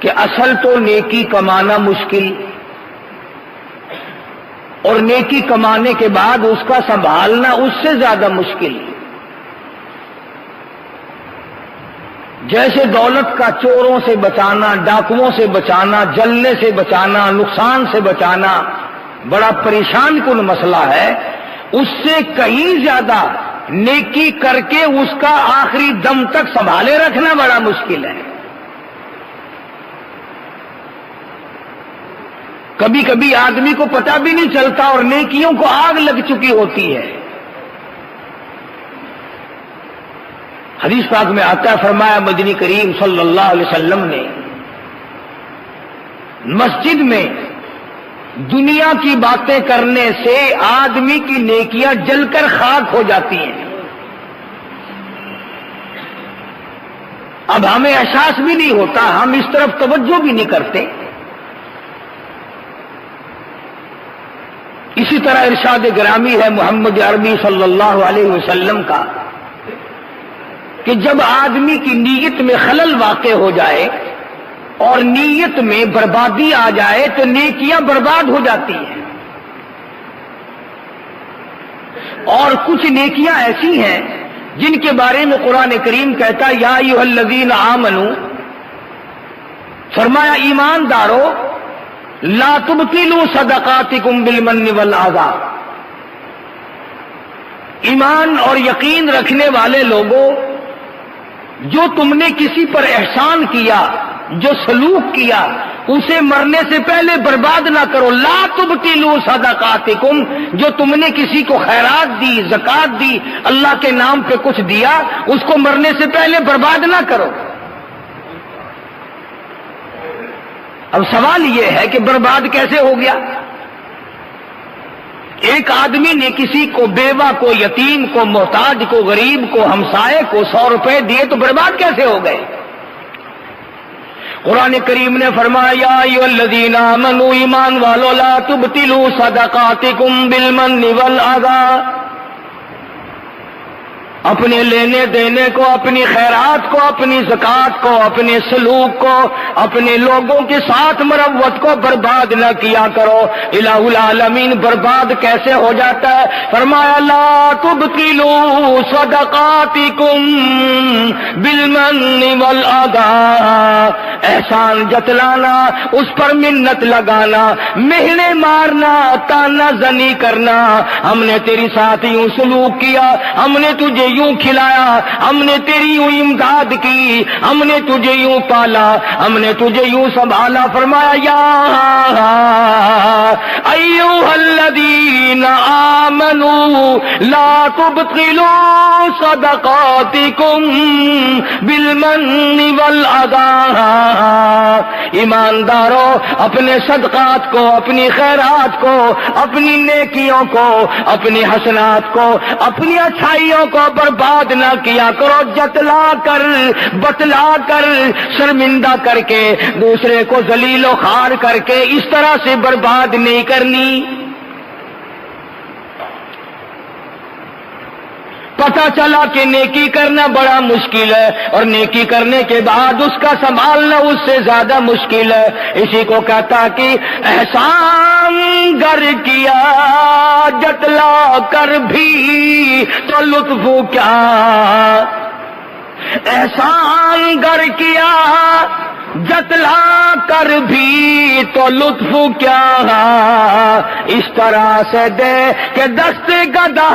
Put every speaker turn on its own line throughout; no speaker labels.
کہ اصل تو نیکی کمانا مشکل، اور نیکی کمانے کے بعد اس کا سنبھالنا اس سے زیادہ مشکل۔ جیسے دولت کا چوروں سے بچانا، ڈاکوؤں سے بچانا، جلنے سے بچانا، نقصان سے بچانا بڑا پریشان کن مسئلہ ہے، اس سے کہیں زیادہ نیکی کر کے اس کا آخری دم تک سنبھالے رکھنا بڑا مشکل ہے۔ کبھی کبھی آدمی کو پتہ بھی نہیں چلتا اور نیکیوں کو آگ لگ چکی ہوتی ہے۔ حدیث پاک میں آتا ہے، فرمایا مدنی کریم صلی اللہ علیہ وسلم نے، مسجد میں دنیا کی باتیں کرنے سے آدمی کی نیکیاں جل کر خاک ہو جاتی ہیں۔ اب ہمیں احساس بھی نہیں ہوتا، ہم اس طرف توجہ بھی نہیں کرتے۔ اسی طرح ارشاد گرامی ہے محمد عربی صلی اللہ علیہ وسلم کا کہ جب آدمی کی نیت میں خلل واقع ہو جائے اور نیت میں بربادی آ جائے تو نیکیاں برباد ہو جاتی ہیں۔ اور کچھ نیکیاں ایسی ہیں جن کے بارے میں قرآن کریم کہتا یا ایھا الذین آمنو، فرمایا ایماندارو، لا تبطلوا صدقاتکم بالمن والعذا، ایمان اور یقین رکھنے والے لوگوں، جو تم نے کسی پر احسان کیا، جو سلوک کیا، اسے مرنے سے پہلے برباد نہ کرو۔ لا تبطلوا صدقاتکم، جو تم نے کسی کو خیرات دی، زکات دی، اللہ کے نام پہ کچھ دیا، اس کو مرنے سے پہلے برباد نہ کرو۔ اب سوال یہ ہے کہ برباد کیسے ہو گیا؟ ایک آدمی نے کسی کو، بیوہ کو، یتیم کو، محتاج کو، غریب کو، ہمسائے کو 100 روپے دیے تو برباد کیسے ہو گئے؟ قرآن کریم نے فرمایا یا ایھا الذین آمنوا، ایمان والو، لا تبطلوا صدقاتکم بالمن والعذا، اپنے لینے دینے کو، اپنی خیرات کو، اپنی زکات کو، اپنے سلوک کو، اپنے لوگوں کے ساتھ مروت کو برباد نہ کیا کرو۔ الہ العالمین برباد کیسے ہو جاتا ہے؟ فرمایا لا تبطلوا صدقاتکم بالمن والعذا، احسان جتلانا، اس پر منت لگانا، مہنے مارنا، تانا زنی کرنا، ہم نے تیری ساتھ یوں سلوک کیا، ہم نے تجھے یوں کھلایا، ہم نے تیری یوں امداد کی، ہم نے تجھے یوں پالا، ہم نے تجھے یوں سنبھالا۔ فرمایا یا ایھا الذین آمنوا لا تبطلوا صدقاتکم بالمن والعذا، ایمانداروں، اپنے صدقات کو، اپنی خیرات کو، اپنی نیکیوں کو، اپنی حسنات کو، اپنی اچھائیوں کو برباد نہ کیا کرو، جتلا کر، بتلا کر، شرمندہ کر کے، دوسرے کو ذلیل و خوار کر کے اس طرح سے برباد نہیں کرنی۔ پتہ چلا کہ نیکی کرنا بڑا مشکل ہے، اور نیکی کرنے کے بعد اس کا سنبھالنا اس سے زیادہ مشکل ہے۔ اسی کو کہتا کہ احسان گر کیا جتلا کر بھی تو لطف کیا، احسان گر کیا جتلا کر بھی تو لطف کیا، اس طرح سے دے کہ دست گدا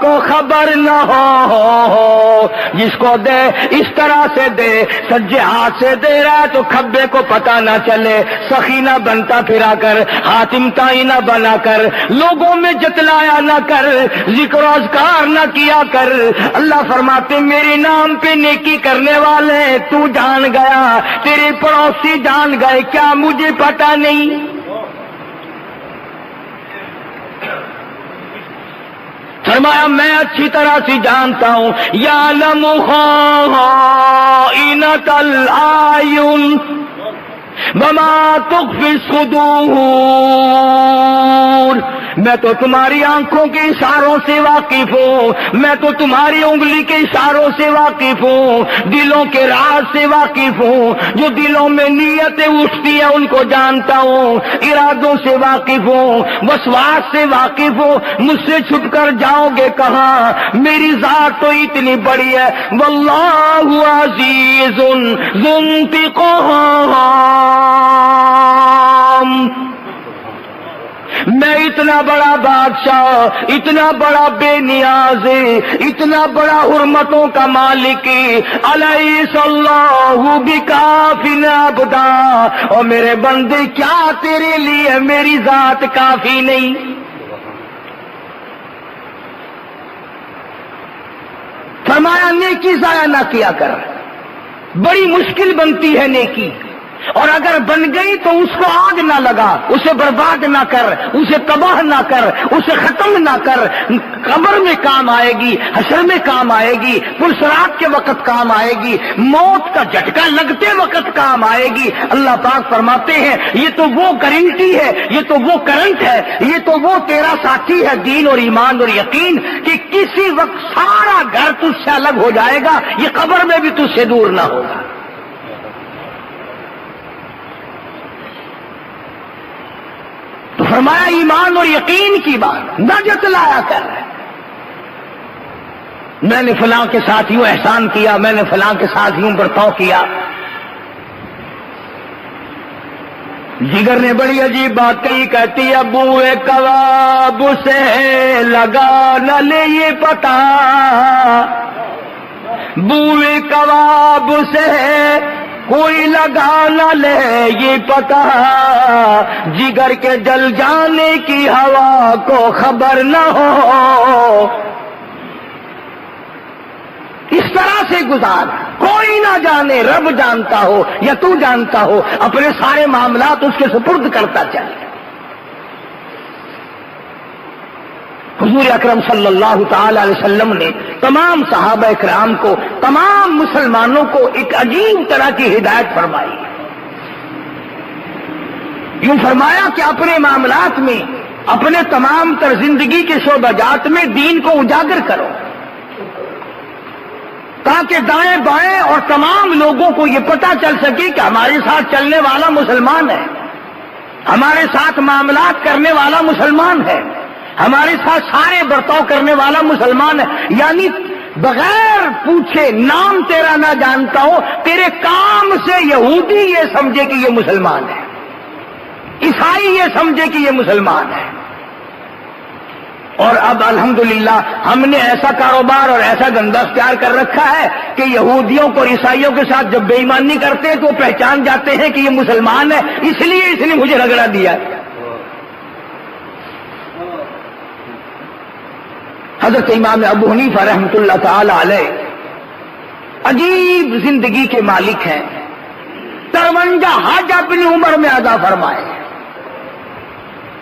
کو خبر نہ ہو، جس کو دے اس طرح سے دے، سجے ہاتھ سے دے رہا ہے تو کھبے کو پتہ نہ چلے، سخی نہ بنتا پھرا کر، ہاتھ امتائی نہ بنا کر، لوگوں میں جتلایا نہ کر، ذکر و اذکار نہ کیا کر۔ اللہ فرماتے میرے نام پہ نیکی کرنے والے تو جان گیا، تیرے پڑوسی جان گئے، کیا مجھے پتا نہیں؟ فرمایا میں اچھی طرح سے جانتا ہوں، یعلم خائنۃ الاعین، وما تخفی الصدور، میں تو تمہاری آنکھوں کے اشاروں سے واقف ہوں، میں تو تمہاری انگلی کے اشاروں سے واقف ہوں، دلوں کے راز سے واقف ہوں، جو دلوں میں نیتیں اٹھتی ہیں ان کو جانتا ہوں، ارادوں سے واقف ہوں، وسواس سے واقف ہوں، مجھ سے چھپ کر جاؤ گے کہاں؟ میری ذات تو اتنی بڑی ہے، واللہ عزیز ذو انتقام، میں اتنا بڑا بادشاہ، اتنا بڑا بے نیاز، اتنا بڑا حرمتوں کا مالک، الیس اللہ بکاف عبدا، اور میرے بندے کیا تیرے لیے میری ذات کافی نہیں؟ فرمایا نیکی ضائع نہ کیا کر، بڑی مشکل بنتی ہے نیکی، اور اگر بن گئی تو اس کو آگ نہ لگا، اسے برباد نہ کر، اسے تباہ نہ کر، اسے ختم نہ کر، قبر میں کام آئے گی، حشر میں کام آئے گی، پلسرات کے وقت کام آئے گی، موت کا جھٹکا لگتے وقت کام آئے گی۔ اللہ پاک فرماتے ہیں یہ تو وہ گارنٹی ہے، یہ تو وہ کرنٹ ہے، یہ تو وہ تیرا ساتھی ہے دین اور ایمان اور یقین، کہ کسی وقت سارا گھر تجھ سے الگ ہو جائے گا، یہ قبر میں بھی تجھ سے دور نہ ہوگا۔ تو فرمایا ایمان اور یقین کی بات نہ جتلایا کر، میں نے فلاں کے ساتھ یوں احسان کیا، میں نے فلاں کے ساتھ یوں برتاؤ کیا۔ جگر نے بڑی عجیب بات کہی، کہتی ہے بوئے کباب سے لگا نہ لے یہ پتا، بوئے کباب سے کوئی لگا نہ لے یہ پتا، جگر کے جل جانے کی ہوا کو خبر نہ ہو، اس طرح سے گزار، کوئی نہ جانے، رب جانتا ہو یا تو جانتا ہو، اپنے سارے معاملات اس کے سپرد کرتا چل۔ حضور اکرم صلی اللہ تعالی علیہ وسلم نے تمام صحابہ کرام کو، تمام مسلمانوں کو ایک عجیب طرح کی ہدایت فرمائی، یوں فرمایا کہ اپنے معاملات میں، اپنے تمام تر زندگی کے شعبہ جات میں دین کو اجاگر کرو، تاکہ دائیں بائیں اور تمام لوگوں کو یہ پتہ چل سکے کہ ہمارے ساتھ چلنے والا مسلمان ہے، ہمارے ساتھ معاملات کرنے والا مسلمان ہے، ہمارے ساتھ سارے برتاؤ کرنے والا مسلمان ہے، یعنی بغیر پوچھے نام تیرا نہ جانتا ہو، تیرے کام سے یہودی یہ سمجھے کہ یہ مسلمان ہے، عیسائی یہ سمجھے کہ یہ مسلمان ہے۔ اور اب الحمدللہ ہم نے ایسا کاروبار اور ایسا دھندا اختیار کر رکھا ہے کہ یہودیوں کو اور عیسائیوں کے ساتھ جب بے ایمانی کرتے ہیں تو پہچان جاتے ہیں کہ یہ مسلمان ہے، اس لیے اس نے مجھے رگڑا دیا۔ حضرت امام ابو حنیفہ رحمۃ اللہ تعالی علیہ عجیب زندگی کے مالک ہیں، 53 حج اپنی عمر میں ادا فرمائے،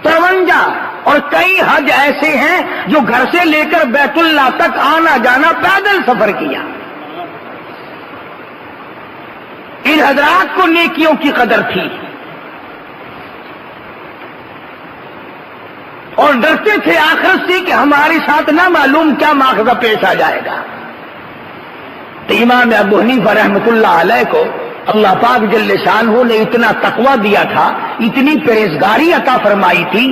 53، اور کئی حج ایسے ہیں جو گھر سے لے کر بیت اللہ تک آنا جانا پیدل سفر کیا۔ ان حضرات کو نیکیوں کی قدر تھی اور ڈرتے تھے آخرت سے کہ ہمارے ساتھ نہ معلوم کیا ماخذہ پیش آ جائے گا۔ تو امام ابو حنیفہ رحمۃ اللہ علیہ کو اللہ پاک جل شانہ نے اتنا تقویٰ دیا تھا، اتنی پرہیزگاری عطا فرمائی تھی،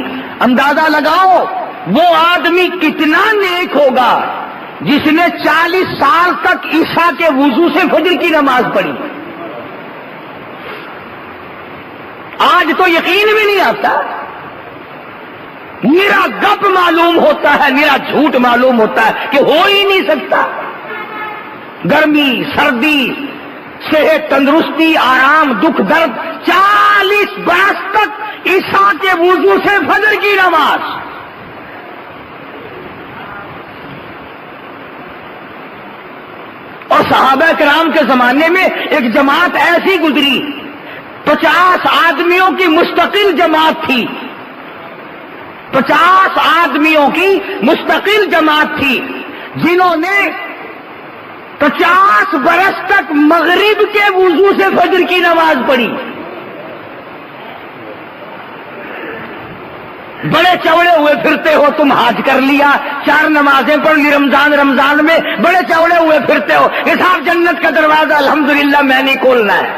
اندازہ لگاؤ وہ آدمی کتنا نیک ہوگا جس نے 40 سال تک عشاء کے وضو سے فجر کی نماز پڑھی۔ آج تو یقین بھی نہیں آتا، میرا گپ معلوم ہوتا ہے، میرا جھوٹ معلوم ہوتا ہے کہ ہو ہی نہیں سکتا۔ گرمی، سردی، صحت، تندرستی، آرام، دکھ، درد، 40 برس تک عشاء کے وضو سے فجر کی نماز۔ اور صحابہ کرام کے زمانے میں ایک جماعت ایسی گزری، 50 آدمیوں کی مستقل جماعت تھی، 50 آدمیوں کی مستقل جماعت تھی، جنہوں نے 50 برس تک مغرب کے وضو سے فجر کی نماز پڑھی۔ بڑے چوڑے ہوئے پھرتے ہو تم، حج کر لیا، 4 نمازیں پڑھ لی رمضان میں، بڑے چوڑے ہوئے پھرتے ہو، صاحب جنت کا دروازہ الحمدللہ میں نہیں کھولنا ہے۔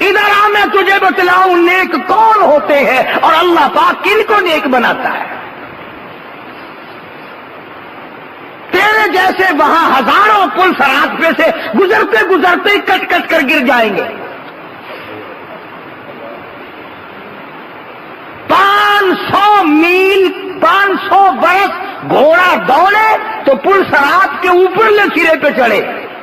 ادھر آ میں تجھے بتلاؤں نیک کون ہوتے ہیں اور اللہ پاک کن کو نیک بناتا ہے۔ تیرے جیسے وہاں ہزاروں پل صراط پہ سے گزرتے گزرتے کٹ کٹ کر گر جائیں گے۔ 500 میل 500 برس گھوڑا دوڑے تو پل صراط کے اوپرلے سرے پہ چڑھے،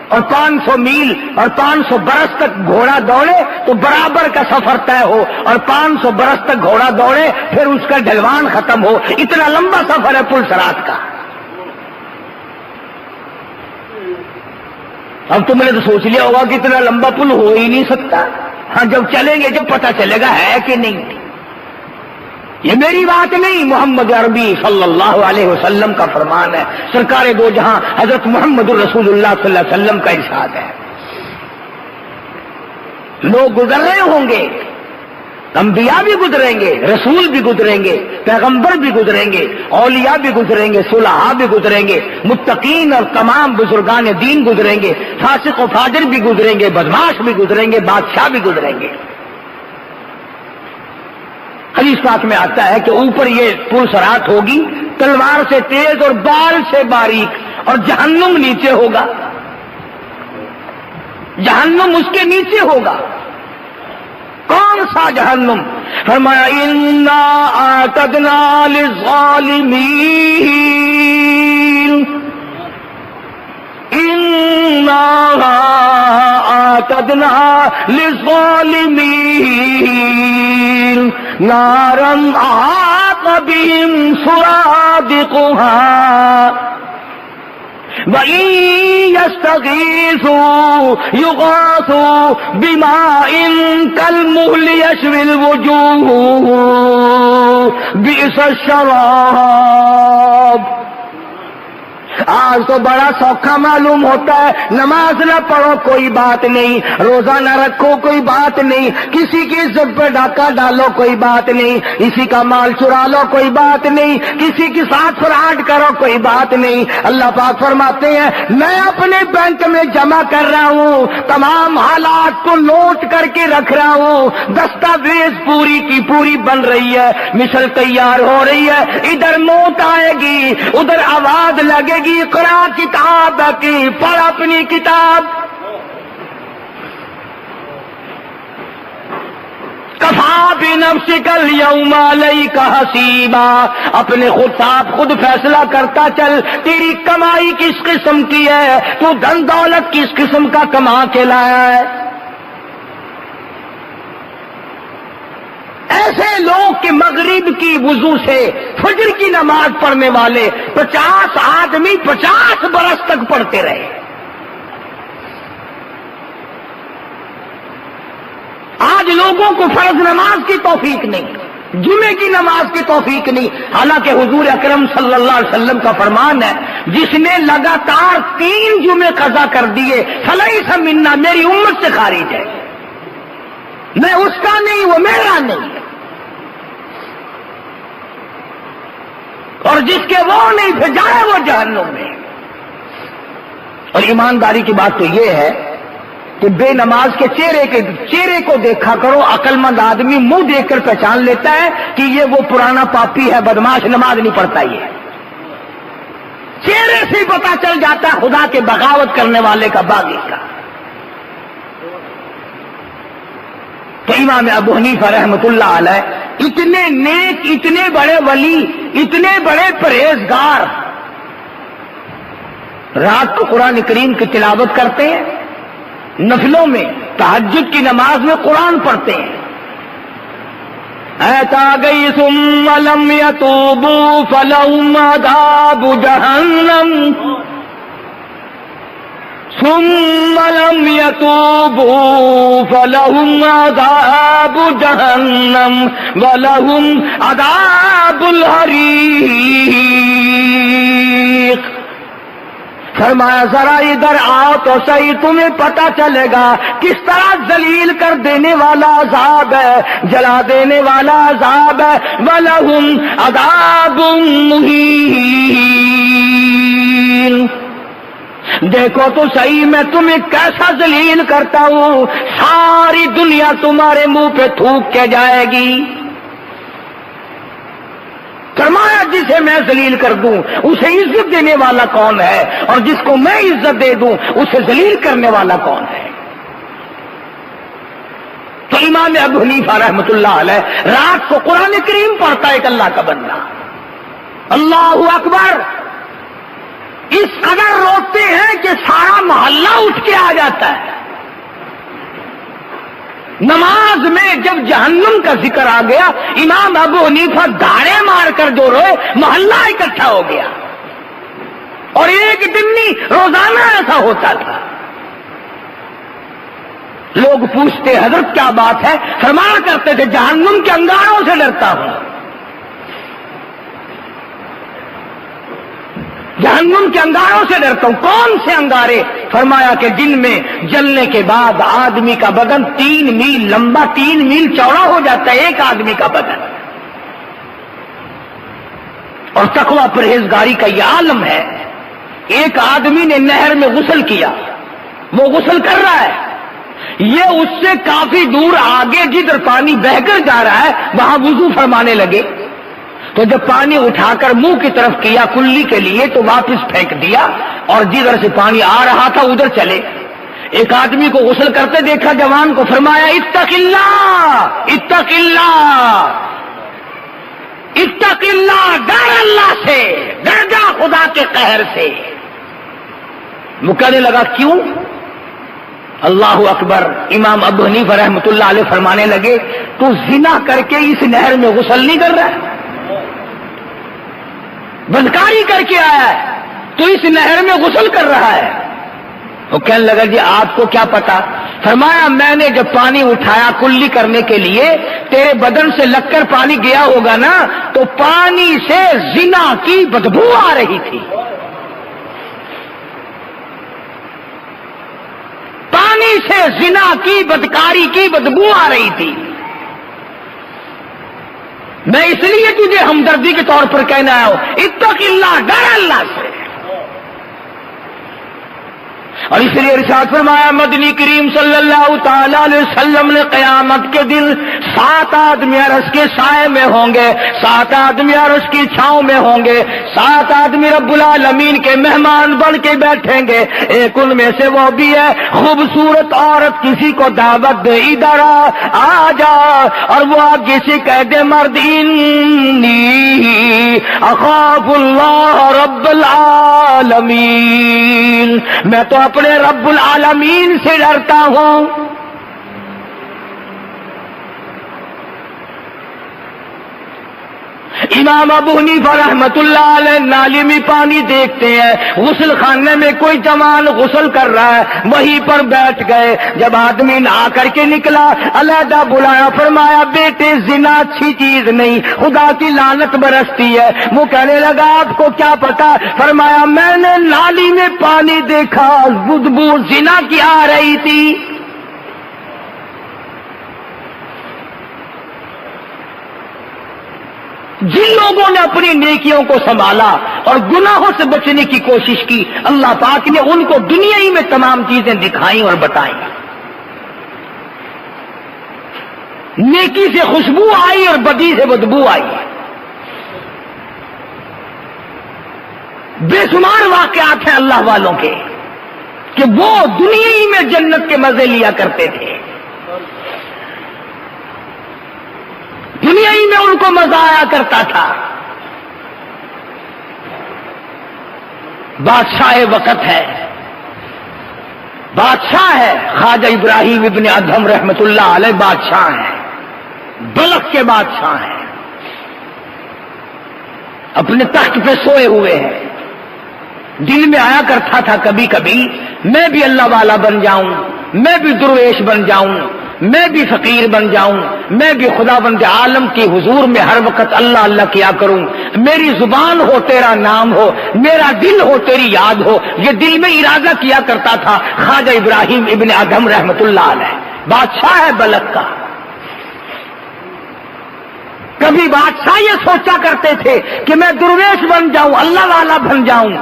اور 500 میل اور 500 برس تک گھوڑا دوڑے تو برابر کا سفر طے ہو، اور 500 برس تک گھوڑا دوڑے پھر اس کا ڈھلوان ختم ہو۔ اتنا لمبا سفر ہے پل صراط کا۔ اب تم نے تو سوچ لیا ہوگا کہ اتنا لمبا پل ہو ہی نہیں سکتا، ہاں جب چلیں گے جب پتہ چلے گا ہے کہ نہیں۔ یہ میری بات نہیں، محمد عربی صلی اللہ علیہ وسلم کا فرمان ہے، سرکار دو جہاں حضرت محمد الرسول اللہ صلی اللہ علیہ وسلم کا ارشاد ہے۔ لوگ گزر رہے ہوں گے، انبیاء بھی گزریں گے، رسول بھی گزریں گے، پیغمبر بھی گزریں گے، اولیاء بھی گزریں گے، صلحاء بھی گزریں گے، متقین اور تمام بزرگان دین گزریں گے، فاسق و فاجر بھی گزریں گے، بدماش بھی گزریں گے، بادشاہ بھی گزریں گے۔ حدیث پاک میں آتا ہے کہ اوپر یہ پل صراط ہوگی تلوار سے تیز اور بال سے باریک، اور جہنم نیچے ہوگا، جہنم اس کے نیچے ہوگا۔ کون سا جہنم؟ فرمایا انا اعتدنا للظالمین، انا اعتدنا للظالمین نارا احاط بهم سرادقها وَإِن يَسْتَغِيثُوا يُغَاثُوا بِمَاءٍ كَالْمُهْلِ يَشْوِي الْوُجُوهُ بِئْسَ الشَّرَابُ۔ آج تو بڑا سوکھا معلوم ہوتا ہے، نماز نہ پڑھو کوئی بات نہیں، روزہ نہ رکھو کوئی بات نہیں، کسی کی عزت پہ ڈاکہ ڈالو کوئی بات نہیں، کسی کا مال چرا لو کوئی بات نہیں، کسی کے ساتھ فراڈ کرو کوئی بات نہیں۔ اللہ پاک فرماتے ہیں میں اپنے بینک میں جمع کر رہا ہوں، تمام حالات کو نوٹ کر کے رکھ رہا ہوں، دستاویز پوری کی پوری بن رہی ہے، مثل تیار ہو رہی ہے، ادھر موت آئے گی ادھر آواز لگے گی اقرا کتاب کی، پڑھ اپنی کتاب۔ کفا بنفسک الیوم علیک حسیبا، اپنے خود صاحب خود فیصلہ کرتا چل، تیری کمائی کس قسم کی ہے، تو دھن دولت کس قسم کا کما کے لایا ہے۔ ایسے لوگ کہ مغرب کی وضو سے فجر کی نماز پڑھنے والے 50 آدمی 50 برس تک پڑھتے رہے۔ آج لوگوں کو فرض نماز کی توفیق نہیں، جمعے کی نماز کی توفیق نہیں، حالانکہ حضور اکرم صلی اللہ علیہ وسلم کا فرمان ہے جس نے لگاتار 3 جمعے قضا کر دیے فلیس منا، میری امت سے خارج ہے، میں اس کا نہیں وہ میرا نہیں، اور جس کے وہ نہیں پھر جائے وہ جہنم میں۔ اور ایمانداری کی بات تو یہ ہے کہ بے نماز کے چہرے کو دیکھا کرو، عقل مند آدمی منہ دیکھ کر پہچان لیتا ہے کہ یہ وہ پرانا پاپی ہے، بدماش، نماز نہیں پڑھتا، یہ چہرے سے پتا چل جاتا ہے خدا کے بغاوت کرنے والے کا، باغی کا۔ تو امام ابو حنیفہ رحمۃ اللہ علیہ اتنے نیک، اتنے بڑے ولی، اتنے بڑے پرہیزگار، رات کو قرآن کریم کی تلاوت کرتے ہیں، نفلوں میں تہجد کی نماز میں قرآن پڑھتے ہیں۔ ایتا گئی ثم لم یتوبوا فلہم عذاب جہنم، ثم لم يتوبوا فلهم عذاب جهنم ولهم عذاب الحريق۔ فرمایا ذرا ادھر آؤ تو صحیح، تمہیں پتہ چلے گا کس طرح ذلیل کر دینے والا عذاب ہے، جلا دینے والا عذاب ہے۔ وَلَهُمْ عَذَابٌ مُّهِينٌ، دیکھو تو صحیح میں تمہیں کیسا ذلیل کرتا ہوں، ساری دنیا تمہارے منہ پہ تھوک کے جائے گی۔ فرمایا جسے میں ذلیل کر دوں اسے عزت دینے والا کون ہے، اور جس کو میں عزت دے دوں اسے ذلیل کرنے والا کون ہے؟ تو امام ابو حنیفہ رحمۃ اللہ علیہ رات کو قرآن کریم پڑھتا ہے ایک اللہ کا بندہ، اللہ اکبر، اس قدر روتے ہیں کہ سارا محلہ اٹھ کے آ جاتا ہے۔ نماز میں جب جہنم کا ذکر آ گیا، امام ابو حنیفہ دھاڑے مار کر جو روئے، محلہ اکٹھا ہو گیا، اور ایک دن نہیں روزانہ ایسا ہوتا تھا۔ لوگ پوچھتے حضرت کیا بات ہے؟ فرمایا کرتے تھے جہنم کے انگاروں سے ڈرتا ہوں، جہنم کے انگاروں سے ڈرتا ہوں۔ کون سے انگارے؟ فرمایا کہ جن میں جلنے کے بعد آدمی کا بدن 3 میل لمبا 3 میل چوڑا ہو جاتا ہے، ایک آدمی کا بدن۔ اور تقویٰ پرہیزگاری کا یہ عالم ہے، ایک آدمی نے نہر میں غسل کیا، وہ غسل کر رہا ہے، یہ اس سے کافی دور آگے جدھر پانی بہ کر جا رہا ہے وہاں وضو فرمانے لگے، تو جب پانی اٹھا کر منہ کی طرف کیا کلی کے لیے تو واپس پھینک دیا، اور جدھر سے پانی آ رہا تھا ادھر چلے۔ ایک آدمی کو غسل کرتے دیکھا جوان کو، فرمایا اتق اللہ اتق اللہ اتق اللہ، ڈر اللہ سے، ڈر جا خدا کے قہر سے۔ وہ کہنے لگا کیوں؟ اللہ اکبر، امام ابو حنیفہ رحمۃ اللہ علیہ فرمانے لگے تو زنا کر کے اس نہر میں غسل نہیں کر رہا ہے، بدکاری کر کے آیا ہے تو اس نہر میں غسل کر رہا ہے۔ وہ کہنے لگا جی آپ کو کیا پتا؟ فرمایا میں نے جب پانی اٹھایا کلی کرنے کے لیے، تیرے بدن سے لگ کر پانی گیا ہوگا نا، تو پانی سے زنا کی بدبو آ رہی تھی، پانی سے زنا کی بدکاری کی بدبو آ رہی تھی۔ میں اس لیے تجھے ہمدردی کے طور پر کہنا آیا ہوں اتق اللہ، ڈر اللہ سے۔ اور اس لیے ارشاد فرمایا مدنی کریم صلی اللہ تعالی علیہ وسلم نے قیامت کے دن 7 آدمی عرش کے سائے میں ہوں گے، 7 آدمی عرش کی چھاؤں میں ہوں گے، 7 آدمی رب العالمین کے مہمان بن کے بیٹھیں گے۔ ایک ان میں سے وہ بھی ہے خوبصورت عورت، کسی کو دعوت دے ادھر آ جا، اور وہ آگے سے کہہ دے مرد انی اخاف اللہ رب العالمین، میں تو اپنے رب العالمین سے ڈرتا ہوں۔ امام ابو حنیفہ رحمت اللہ علیہ نالی میں پانی دیکھتے ہیں، غسل خانے میں کوئی جوان غسل کر رہا ہے، وہیں پر بیٹھ گئے۔ جب آدمی نہا کر کے نکلا علیحدہ بلایا، فرمایا بیٹے زنا اچھی چیز نہیں، خدا کی لعنت برستی ہے۔ وہ کہنے لگا آپ کو کیا پتا؟ فرمایا میں نے نالی میں پانی دیکھا، بدبو زنا کی آ رہی تھی۔ جن لوگوں نے اپنی نیکیوں کو سنبھالا اور گناہوں سے بچنے کی کوشش کی، اللہ پاک نے ان کو دنیا ہی میں تمام چیزیں دکھائیں اور بتائیں۔ نیکی سے خوشبو آئی اور بدی سے بدبو آئی۔ بے شمار واقعات ہیں اللہ والوں کے کہ وہ دنیا ہی میں جنت کے مزے لیا کرتے تھے، دنیا ہی میں ان کو مزہ آیا کرتا تھا۔ بادشاہ وقت ہے، بادشاہ ہے، خواجہ ابراہیم ابن ادہم رحمت اللہ علیہ بادشاہ ہیں، بلخ کے بادشاہ ہیں، اپنے تخت پہ سوئے ہوئے ہیں۔ دل میں آیا کرتا تھا کبھی کبھی میں بھی اللہ والا بن جاؤں، میں بھی درویش بن جاؤں، میں بھی فقیر بن جاؤں، میں بھی خداوند عالم کی حضور میں ہر وقت اللہ اللہ کیا کروں، میری زبان ہو تیرا نام ہو، میرا دل ہو تیری یاد ہو، یہ دل میں ارادہ کیا کرتا تھا خواجہ ابراہیم ابن ادہم رحمت اللہ علیہ، بادشاہ ہے بلخ کا۔ کبھی بادشاہ یہ سوچا کرتے تھے کہ میں درویش بن جاؤں، اللہ والا بن جاؤں۔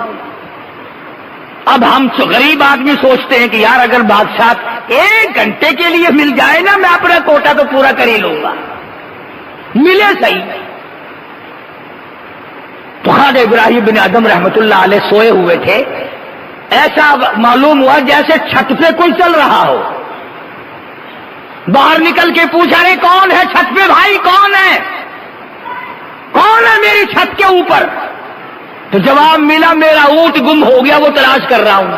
اب ہم غریب آدمی سوچتے ہیں کہ یار اگر بادشاہ 1 گھنٹے کے لیے مل جائے نا، میں اپنا کوٹا تو پورا کر ہی لوں گا، ملے صحیح۔ تو خواجہ ابراہیم بن ادہم رحمت اللہ علیہ سوئے ہوئے تھے، ایسا معلوم ہوا جیسے چھت پہ کوئی چل رہا ہو۔ باہر نکل کے پوچھا رہے کون ہے چھت پہ بھائی، کون ہے، کون ہے میری چھت کے اوپر؟ تو جواب ملا میرا اونٹ گم ہو گیا، وہ تلاش کر رہا ہوں،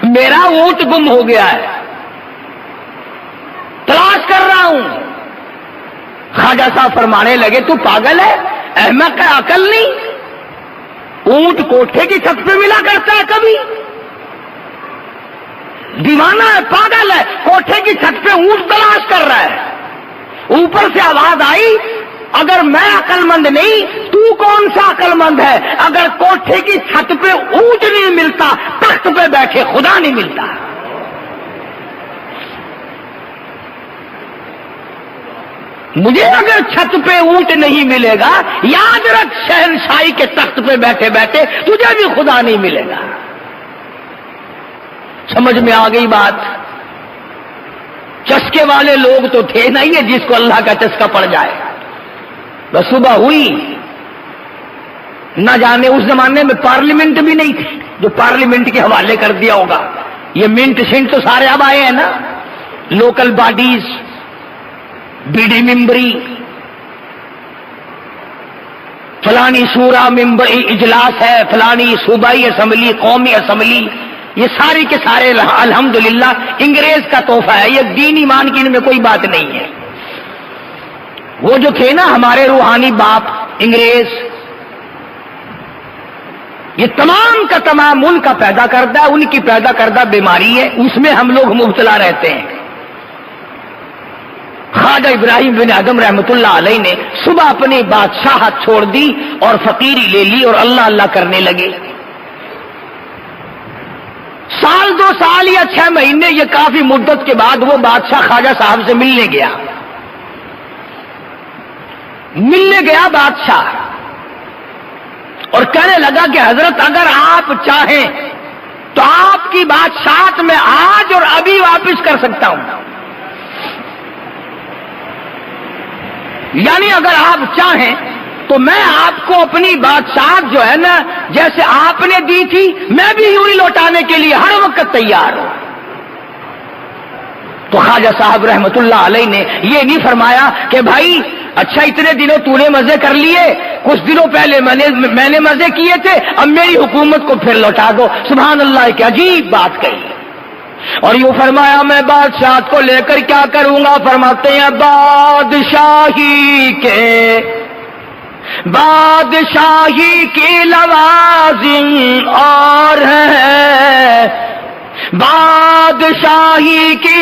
میرا اونٹ گم ہو گیا ہے، تلاش کر رہا ہوں۔ خواجہ صاحب فرمانے لگے تو پاگل ہے، احمق ہے، عقل نہیں؟ اونٹ کوٹھے کی چھت پہ ملا کرتا ہے کبھی؟ دیوانہ ہے، پاگل ہے، کوٹھے کی چھت پہ اونٹ تلاش کر رہا ہے۔ اوپر سے آواز آئی اگر میں عقل مند نہیں تو کون سا عقل مند ہے؟ اگر کوٹھے کی چھت پہ اونٹ نہیں ملتا، تخت پہ بیٹھے خدا نہیں ملتا۔ مجھے اگر چھت پہ اونٹ نہیں ملے گا، یاد رکھ شہنشاہی کے تخت پہ بیٹھے بیٹھے تجھے بھی خدا نہیں ملے گا۔ سمجھ میں آ گئی بات؟ چسکے والے لوگ تو تھے نہیں ہے جس کو اللہ کا چسکا پڑ جائے۔ بس صبح ہوئی، نہ جانے اس زمانے میں پارلیمنٹ بھی نہیں تھی جو پارلیمنٹ کے حوالے کر دیا ہوگا، یہ منٹ شنٹ تو سارے اب آئے ہیں نا، لوکل باڈیز، بی ڈی ممبری، فلانی شورا ممبر اجلاس ہے، فلانی صوبائی اسمبلی، قومی اسمبلی، یہ ساری کے سارے الحمدللہ انگریز کا تحفہ ہے، یہ دین ایمان کی ان میں کوئی بات نہیں ہے۔ وہ جو تھے نا ہمارے روحانی باپ انگریز، یہ تمام کا تمام ان کا پیدا کردہ، ان کی پیدا کردہ بیماری ہے، اس میں ہم لوگ مبتلا رہتے ہیں۔ خواجہ ابراہیم بن ادہم رحمت اللہ علیہ نے صبح اپنی بادشاہت چھوڑ دی اور فقیری لے لی اور اللہ اللہ کرنے لگے۔ سال 2 سال یا 6 مہینے، یہ کافی مدت کے بعد وہ بادشاہ خواجہ صاحب سے ملنے گیا۔ بادشاہ اور کہنے لگا کہ حضرت اگر آپ چاہیں تو آپ کی بادشاہت میں آج اور ابھی واپس کر سکتا ہوں، یعنی اگر آپ چاہیں تو میں آپ کو اپنی بادشاہت جو ہے نا جیسے آپ نے دی تھی میں بھی یوں ہی لوٹانے کے لیے ہر وقت تیار ہوں۔ تو خواجہ صاحب رحمت اللہ علیہ نے یہ نہیں فرمایا کہ بھائی اچھا اتنے دنوں تو نے مزے کر لیے، کچھ دنوں پہلے میں نے مزے کیے تھے، اب میری حکومت کو پھر لوٹا دو۔ سبحان اللہ، کیا عجیب بات کہی۔ اور یوں فرمایا میں بادشاہت کو لے کر کیا کروں گا؟ فرماتے ہیں بادشاہی کے لوازم اور ہیں، بادشاہی کے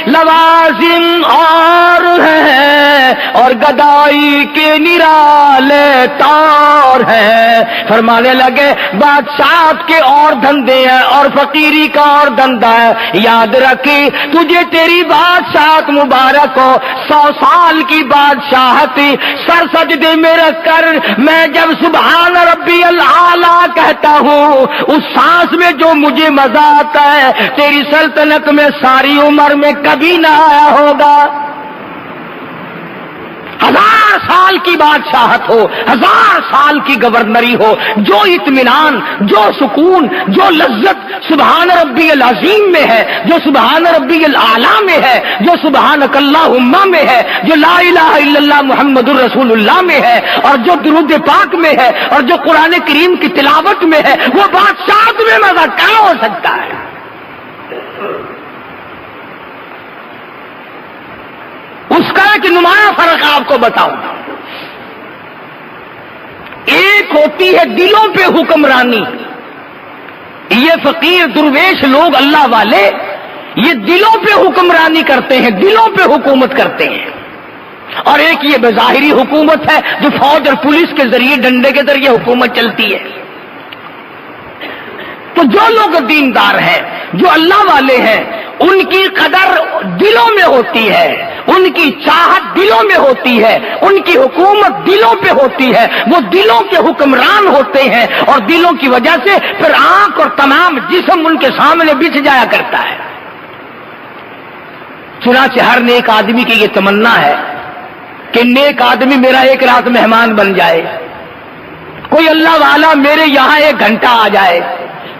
لوازم اور ہیں، اور گدائی کے نرالے طور ہیں۔ فرمانے لگے بادشاہت کے اور دھندے ہیں اور فقیری کا اور دھندا ہے، یاد رکھے تجھے تیری بادشاہت مبارک ہو 100 سال کی بادشاہت سر سجدے میں رکھ کر میں جب سبحان ربی الاعلیٰ کہتا ہوں اس سانس میں جو مجھے مزہ آتا ہے تیری سلطنت میں ساری عمر میں کبھی نہ آیا ہوگا۔ 1000 سال کی بادشاہت ہو، 1000 سال کی گورنری ہو، جو اطمینان، جو سکون، جو لذت سبحان ربی العظیم میں ہے، جو سبحان ربی الاعلیٰ میں ہے، جو سبحانک اللہم میں ہے، جو لا الہ الا اللہ محمد الرسول اللہ میں ہے، اور جو درود پاک میں ہے، اور جو قرآن کریم کی تلاوت میں ہے، وہ بادشاہت میں مزہ کیا ہو سکتا ہے؟ اس کا ایک نمایاں فرق آپ کو بتاؤں۔ ایک ہوتی ہے دلوں پہ حکمرانی، یہ فقیر درویش لوگ اللہ والے یہ دلوں پہ حکمرانی کرتے ہیں، دلوں پہ حکومت کرتے ہیں. اور ایک یہ بظاہری حکومت ہے جو فوج اور پولیس کے ذریعے، ڈنڈے کے ذریعے حکومت چلتی ہے. تو جو لوگ دیندار ہیں، جو اللہ والے ہیں، ان کی قدر دلوں میں ہوتی ہے، ان کی چاہت دلوں میں ہوتی ہے، ان کی حکومت دلوں پہ ہوتی ہے. وہ دلوں کے حکمران ہوتے ہیں اور دلوں کی وجہ سے پھر آنکھ اور تمام جسم ان کے سامنے بچھ جایا کرتا ہے. چنانچہ ہر نیک آدمی کی یہ تمنا ہے کہ نیک آدمی میرا ایک رات مہمان بن جائے، کوئی اللہ والا میرے یہاں 1 گھنٹہ آ جائے،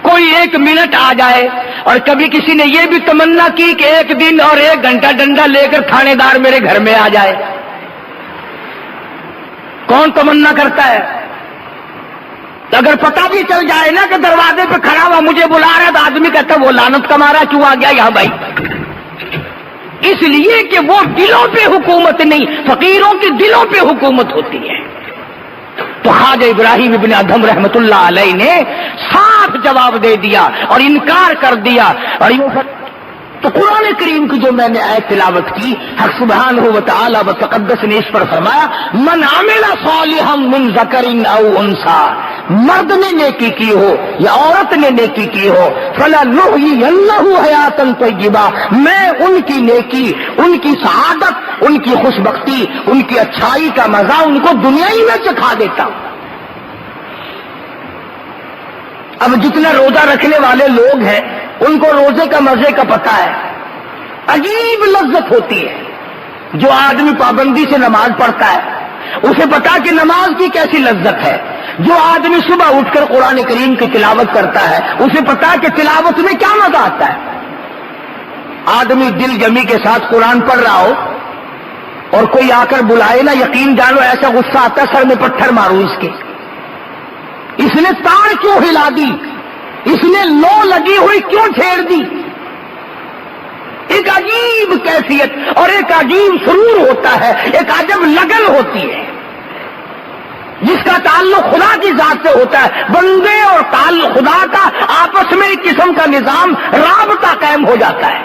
کوئی 1 منٹ آ جائے. اور کبھی کسی نے یہ بھی تمنا کی کہ 1 دن اور 1 گھنٹہ ڈنڈا لے کر تھانے دار میرے گھر میں آ جائے. کون تمنا کرتا ہے؟ اگر پتہ بھی چل جائے نا کہ دروازے پہ کھڑا ہوا مجھے بلا رہا ہے تو آدمی کہتا ہے وہ لعنت کا مارا کیوں آ گیا یہاں بھائی. اس لیے کہ وہ دلوں پہ حکومت نہیں، فقیروں کی دلوں پہ حکومت ہوتی ہے. تو خواجہ ابراہیم ابن ادھم رحمت اللہ علیہ نے صاف جواب دے دیا اور انکار کر دیا. اور تو قرآن کریم کی جو میں نے آیت تلاوت کی، حق سبحانہ و تعالی و تقدس نے اس پر فرمایا من عمل صالحا من ذکر او انثى، مرد نے نیکی کی ہو یا عورت نے نیکی کی ہو، فلنحیینہ حیاتا طیبہ، میں ان کی نیکی، ان کی سعادت، ان کی خوش بختی، ان کی اچھائی کا مزہ ان کو دنیا ہی میں چکھا دیتا ہوں. اب جتنا روزہ رکھنے والے لوگ ہیں ان کو روزے کا مزے کا پتہ ہے، عجیب لذت ہوتی ہے. جو آدمی پابندی سے نماز پڑھتا ہے اسے پتا کہ نماز کی کیسی لذت ہے. جو آدمی صبح اٹھ کر قرآن کریم کی تلاوت کرتا ہے اسے پتا کہ تلاوت میں کیا مزہ آتا ہے. آدمی دل جمی کے ساتھ قرآن پڑھ رہا ہو اور کوئی آ کر بلائے نا، یقین جانو ایسا غصہ آتا ہے سر میں پتھر مارو اس کے. اس نے تار کیوں ہلا دی، اس نے لو لگی ہوئی کیوں چھیڑ دی. ایک عجیب کیفیت اور ایک عجیب سرور ہوتا ہے، ایک عجب لگن ہوتی ہے جس کا تعلق خدا کی ذات سے ہوتا ہے. بندے اور تعلق خدا کا آپس میں ایک قسم کا نظام، رابطہ قائم ہو جاتا ہے.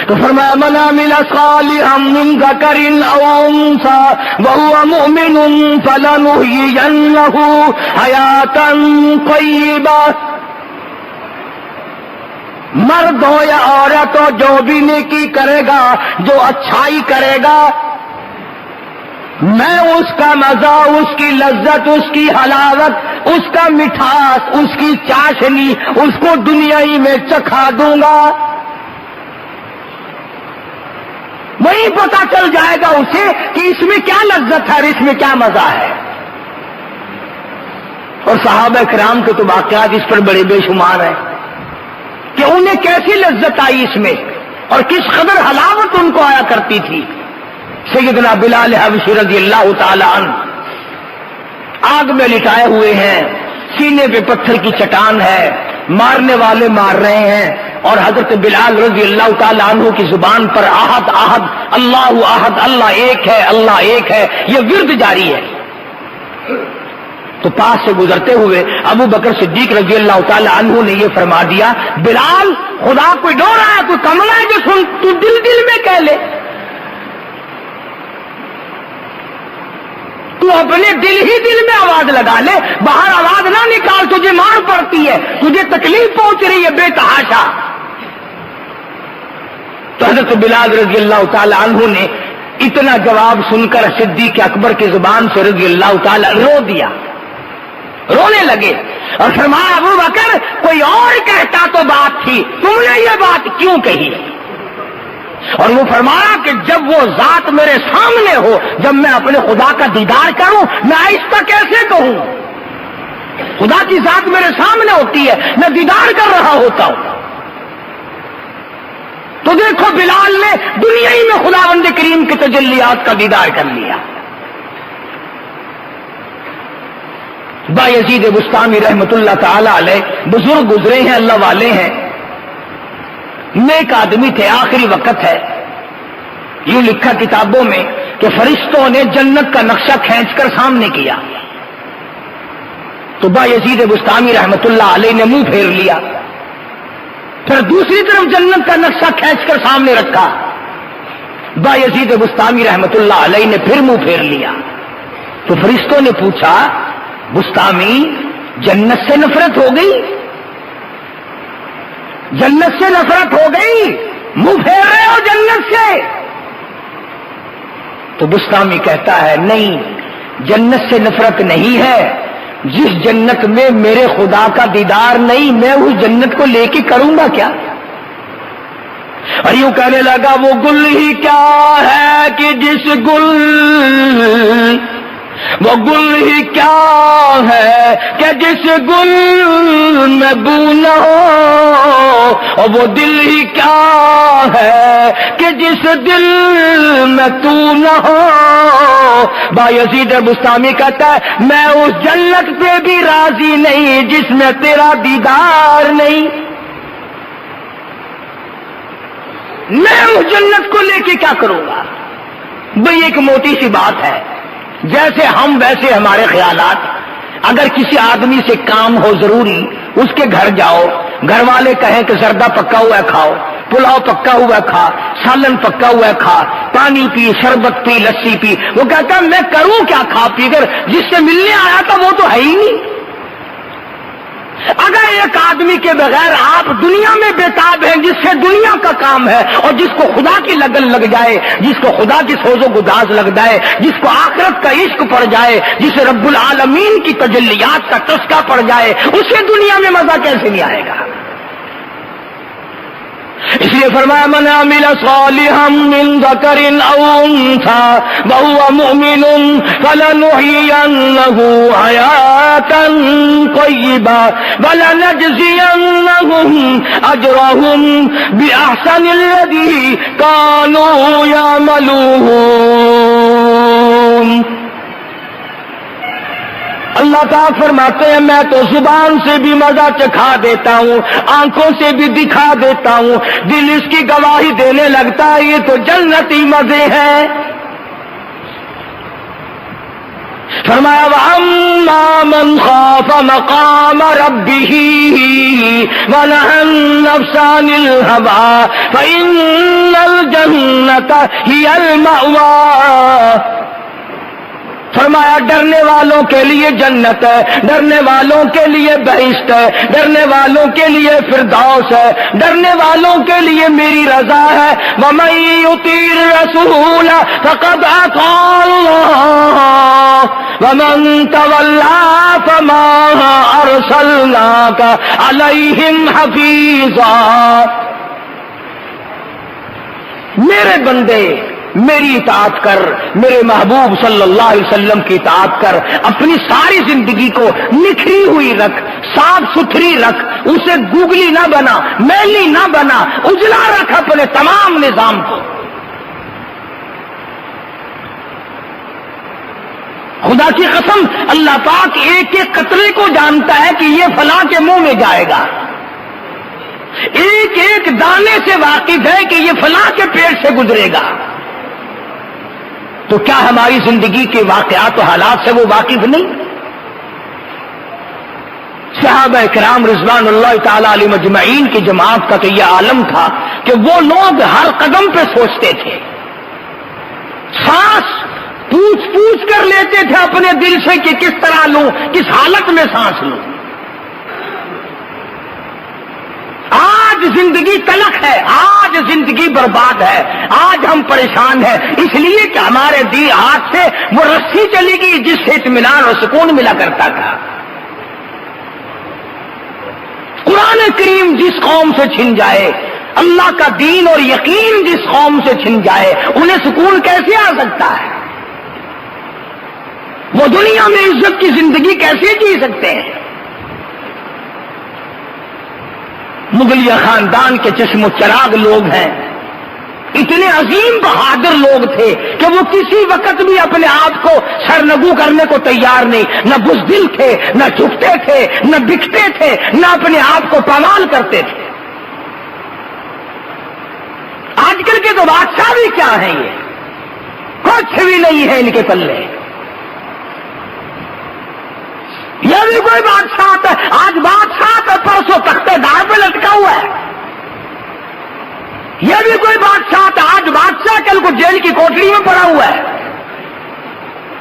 تو فرمایا من عمل صالحا من ذکر او انثى وهو مؤمن فلنحیینہ حیاتا طیبہ، مرد ہو یا عورت ہو جو بھی نیکی کرے گا، جو اچھائی کرے گا، میں اس کا مزہ، اس کی لذت، اس کی حلاوت، اس کا مٹھاس، اس کی چاشنی اس کو دنیا ہی میں چکھا دوں گا. وہی پتا چل جائے گا اسے کہ اس میں کیا لذت ہے اور اس میں کیا مزہ ہے. اور صحابہ کرام کے تو واقعات اس پر بڑے بے شمار ہیں کہ انہیں کیسی لذت آئی اس میں اور کس قدر حلاوت ان کو آیا کرتی تھی. سیدنا بلال حبشی رضی اللہ تعالی عنہ آگ میں لٹائے ہوئے ہیں، سینے پہ پتھر کی چٹان ہے، مارنے والے مار رہے ہیں، اور حضرت بلال رضی اللہ تعالی عنہ کی زبان پر احد احد، اللہ احد، اللہ ایک ہے، اللہ ایک ہے، یہ ورد جاری ہے. تو پاس سے گزرتے ہوئے ابو بکر صدیق رضی اللہ تعالی عنہ نے یہ فرما دیا بلال خدا کوئی ڈو رہا ہے، کوئی کملا ہے جو سن، تو دل دل میں کہہ لے، تو اپنے دل ہی دل میں آواز لگا لے، باہر آواز نہ نکال، تجھے مار پڑتی ہے، تجھے تکلیف پہنچ رہی ہے بے تحاشا. تو حضرت بلال رضی اللہ تعالی عنہ نے اتنا جواب سن کر صدیق اکبر کی زبان سے رضی اللہ تعالی رو دیا، رونے لگے اور فرمایا ابو بکر کوئی اور کہتا تو بات تھی، تم نے یہ بات کیوں کہی؟ اور وہ فرمایا کہ جب وہ ذات میرے سامنے ہو، جب میں اپنے خدا کا دیدار کروں، میں آہستہ کیسے کہوں؟ خدا کی ذات میرے سامنے ہوتی ہے، میں دیدار کر رہا ہوتا ہوں. تو دیکھو بلال نے دنیا ہی میں خداوند کریم کے تجلیات کا دیدار کر لیا. بایزید بستامی رحمت اللہ تعالی علیہ بزرگ گزرے ہیں، اللہ والے ہیں، نیک آدمی تھے، آخری وقت ہے. یوں لکھا کتابوں میں کہ فرشتوں نے جنت کا نقشہ کھینچ کر سامنے کیا تو بایزید بستامی رحمت اللہ علیہ نے منہ پھیر لیا. پھر دوسری طرف جنت کا نقشہ کھینچ کر سامنے رکھا. بایزید بستامی رحمت اللہ علیہ نے پھر منہ پھیر لیا. تو فرشتوں نے پوچھا بستامی جنت سے نفرت ہو گئی؟ جنت سے نفرت ہو گئی؟ منہ پھیر رہے ہو جنت سے؟ تو بستامی کہتا ہے نہیں، جنت سے نفرت نہیں ہے، جس جنت میں میرے خدا کا دیدار نہیں میں اس جنت کو لے کے کروں گا کیا؟ اور یوں کہنے لگا وہ گل ہی کیا ہے کہ جس گل، وہ گل ہی کیا ہے کہ جس گل میں بو نہ ہو، اور وہ دل ہی کیا ہے کہ جس دل میں تو نہ ہو. بایزید بستامی کہتا ہے میں اس جنت پہ بھی راضی نہیں جس میں تیرا دیدار نہیں. میں اس جنت کو لے کے کیا کروں گا؟ بھئی ایک موٹی سی بات ہے، جیسے ہم ویسے ہمارے خیالات. اگر کسی آدمی سے کام ہو ضروری، اس کے گھر جاؤ، گھر والے کہیں کہ زردہ پکا ہوا ہے کھاؤ، پلاؤ پکا ہوا ہے کھا، سالن پکا ہوا ہے کھا، پانی پی، شربت پی، لسی پی، وہ کہتا ہے میں کروں کیا کھا پی کر، جس سے ملنے آیا تھا وہ تو ہے ہی نہیں. اگر ایک آدمی کے بغیر آپ دنیا میں بےتاب ہیں، جس سے دنیا کا کام ہے، اور جس کو خدا کی لگن لگ جائے، جس کو خدا کی سوز و گداز لگ جائے، جس کو آخرت کا عشق پڑ جائے، جسے رب العالمین کی تجلیات کا چسکا پڑ جائے، اسے دنیا میں مزہ کیسے نہیں آئے گا؟ اس لیے فرمایا من عمل صالحا من ذکر او انثى وهو مؤمن فلنحيينه حياة طيبة ولنجزينهم اجرهم باحسن الذي كانوا يعملون. اللہ تعالیٰ فرماتے ہیں میں تو زبان سے بھی مزہ چکھا دیتا ہوں، آنکھوں سے بھی دکھا دیتا ہوں، دل اس کی گواہی دینے لگتا ہے یہ تو جنتی مزے ہیں. فرمایا وَأَمَّا مَنْ خَافَ مَقَامَ رَبِّهِ وَنَهَى النَّفْسَ عَنِ الْهَوَىٰ فَإِنَّ الْجَنَّةَ هِيَ الْمَأْوَىٰ. فرمایا ڈرنے والوں کے لیے جنت ہے، ڈرنے والوں کے لیے بہشت ہے، ڈرنے والوں کے لیے فردوس ہے، ڈرنے والوں کے لیے میری رضا ہے. وَمَن يُطِعِ الرَّسُولَ فَقَدْ أَطَاعَ اللَّهَ وَمَن تَوَلَّىٰ فَمَا أَرْسَلْنَاكَ عَلَيْهِمْ حَفِيظًا. میرے بندے میری اطاعت کر، میرے محبوب صلی اللہ علیہ وسلم کی اطاعت کر، اپنی ساری زندگی کو نکھری ہوئی رکھ، صاف ستھری رکھ، اسے گوگلی نہ بنا، میلی نہ بنا، اجلا رکھ اپنے تمام نظام کو. خدا کی قسم اللہ پاک ایک ایک قطرے کو جانتا ہے کہ یہ فلاں کے منہ میں جائے گا، ایک ایک دانے سے واقف ہے کہ یہ فلاں کے پیٹ سے گزرے گا. تو کیا ہماری زندگی کے واقعات و حالات سے وہ واقف نہیں؟ صحابہ کرام رضوان اللہ تعالی علیہ مجمعین کی جماعت کا تو یہ عالم تھا کہ وہ لوگ ہر قدم پہ سوچتے تھے، سانس پوچھ کر لیتے تھے اپنے دل سے کہ کس طرح لوں، کس حالت میں سانس لوں. آج زندگی تلخ ہے، آج زندگی برباد ہے، آج ہم پریشان ہیں اس لیے کہ ہمارے دی ہاتھ سے وہ رسی چلی گئی جس سے اطمینان اور سکون ملا کرتا تھا. قرآن کریم جس قوم سے چھن جائے، اللہ کا دین اور یقین جس قوم سے چھن جائے، انہیں سکون کیسے آ سکتا ہے؟ وہ دنیا میں عزت کی زندگی کیسے جی سکتے ہیں؟ مغلیہ خاندان کے چشم و چراغ لوگ ہیں، اتنے عظیم بہادر لوگ تھے کہ وہ کسی وقت بھی اپنے آپ کو سرنگو کرنے کو تیار نہیں، نہ بزدل تھے، نہ جھکتے تھے، نہ بکتے تھے، نہ اپنے آپ کو پامال کرتے تھے. آج کل کے تو بادشاہ بھی کیا ہیں، یہ کچھ بھی نہیں ہے ان کے پلے. یہ بھی کوئی بادشاہ ہے، آج بادشاہ کا پرسوں تختے دار پہ لٹکا ہوا ہے.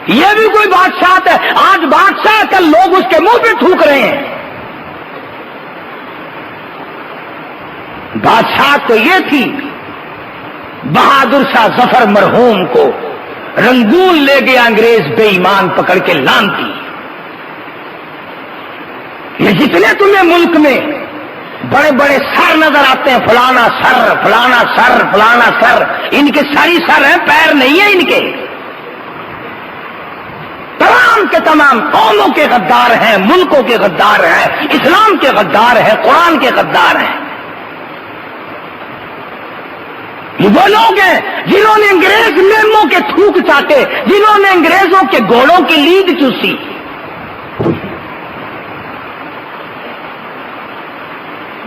یہ بھی کوئی بادشاہ ہے؟ آج بادشاہ کل لوگ اس کے منہ پہ تھوک رہے ہیں. بادشاہ تو یہ تھی. بہادر شاہ ظفر مرحوم کو رنگون لے گیا انگریز بے ایمان پکڑ کے لان دی. یہ جتنے تمہیں ملک میں بڑے بڑے سر نظر آتے ہیں، فلانا سر فلانا سر فلانا سر، ان کے ساری سر ہیں، پیر نہیں ہیں ان کے. تمام کے تمام قوموں کے غدار ہیں، ملکوں کے غدار ہیں، اسلام کے غدار ہیں، قرآن کے غدار ہیں. یہ وہ لوگ ہیں جنہوں نے انگریز میموں کے تھوک چاٹے، جنہوں نے انگریزوں کے گھوڑوں کی لید چوسی.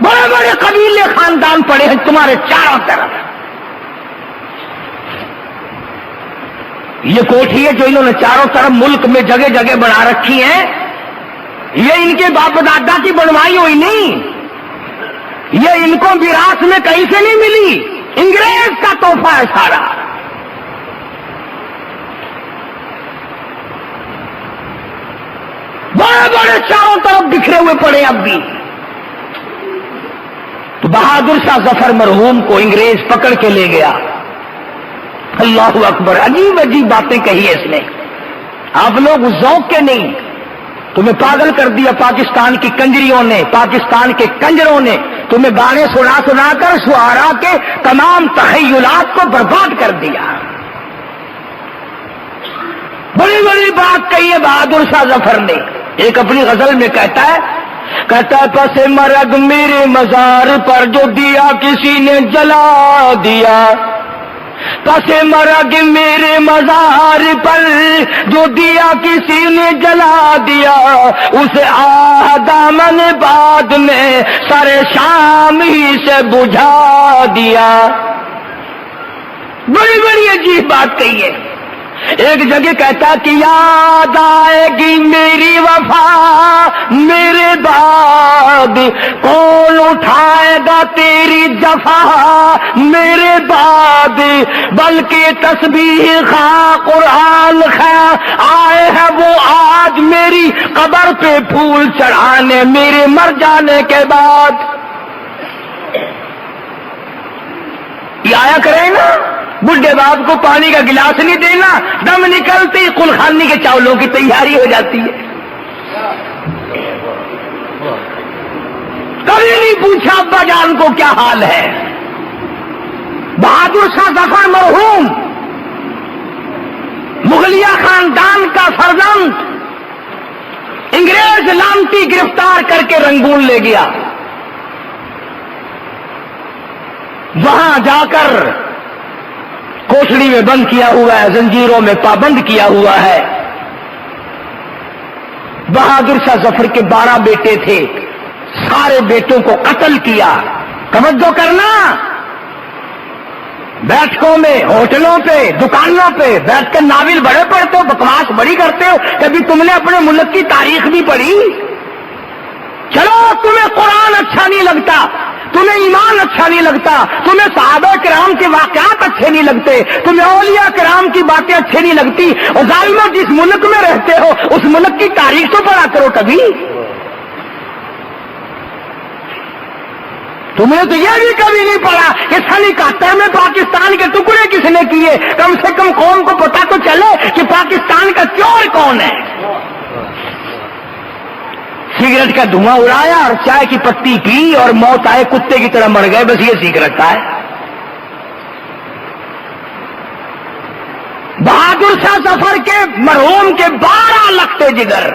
بڑے بڑے قبیلے خاندان پڑے ہیں تمہارے چاروں طرف. یہ کوٹھی ہے جو انہوں نے چاروں طرف ملک میں جگہ جگہ بنا رکھی ہیں، یہ ان کے باپ دادا کی بنوائی ہوئی نہیں، یہ ان کو میراث میں کہیں سے نہیں ملی، انگریز کا تحفہ ہے سارا. بڑے بڑے چاروں طرف بکھرے ہوئے پڑے اب بھی. تو بہادر شاہ ظفر مرحوم کو انگریز پکڑ کے لے گیا. اللہ اکبر، عجیب عجیب باتیں کہی ہے اس نے. آپ لوگ ذوق کے نہیں، تمہیں پاگل کر دیا پاکستان کی کنجریوں نے، پاکستان کے کنجروں نے. تمہیں گانے سنا سنا کر شعراء کے تمام تخیلات کو برباد کر دیا. بڑی بڑی بات کہی ہے بہادر شاہ ظفر نے. ایک اپنی غزل میں کہتا ہے پس مرگ میرے مزار پر جو دیا کسی نے جلا دیا. پس مرگ میرے مزار پر جو دیا کسی نے جلا دیا، اسے آہ دامن بعد میں سر شام ہی سے بجھا دیا. بڑی بڑی عجیب بات کہی ہے. ایک جگہ کہتا کہ یاد آئے گی میری وفا میرے بعد، کون اٹھائے گا تیری جفا میرے بعد، بلکہ تسبیح خواہ قرآن خواہ آئے ہیں وہ آج میری قبر پہ پھول چڑھانے میرے مر جانے کے بعد. یہ آیا کرے نا، بڈھے باپ کو پانی کا گلاس نہیں دینا، دم نکلتے ہی قلخانی کے چاولوں کی تیاری ہو جاتی ہے. کبھی نہیں پوچھا ابا جان کو کیا حال ہے. بہادر شاہ ظفر مرحوم مغلیہ خاندان کا فرزند انگریز لانتی گرفتار کر کے رنگون لے گیا. وہاں جا کر کوٹڑی میں بند کیا ہوا ہے، زنجیروں میں پابند کیا ہوا ہے. بہادر شاہ ظفر کے 12 بیٹے تھے، سارے بیٹوں کو قتل کیا. توجہ کرنا، بیٹھکوں میں، ہوٹلوں پہ، دکانوں پہ بیٹھ کر ناول بڑے پڑھتے ہو، بکواس بڑی کرتے ہو. کبھی تم نے اپنے ملک کی تاریخ بھی پڑھی؟ چلو تمہیں قرآن اچھا نہیں لگتا، تمہیں ایمان اچھا نہیں لگتا، تمہیں صحابہ کرام کے واقعات اچھے نہیں لگتے، تمہیں اولیاء کرام کی باتیں اچھی نہیں لگتی، اور ظالموں جس ملک میں رہتے ہو اس ملک کی تاریخ تو پڑھا کرو کبھی. تمہیں تو یہ بھی کبھی نہیں پڑا کہ سن 71 میں پاکستان کے ٹکڑے کس نے کیے. کم سے کم قوم کو پتا تو چلے کہ پاکستان کا چور کون ہے. سگریٹ کا دھواں اڑایا اور چائے کی پتی پی اور موت آئے کتے کی طرح مر گئے، بس یہ سیکھ رکھا ہے. بہادر شاہ ظفر کے مرحوم کے 12 لختے جگر،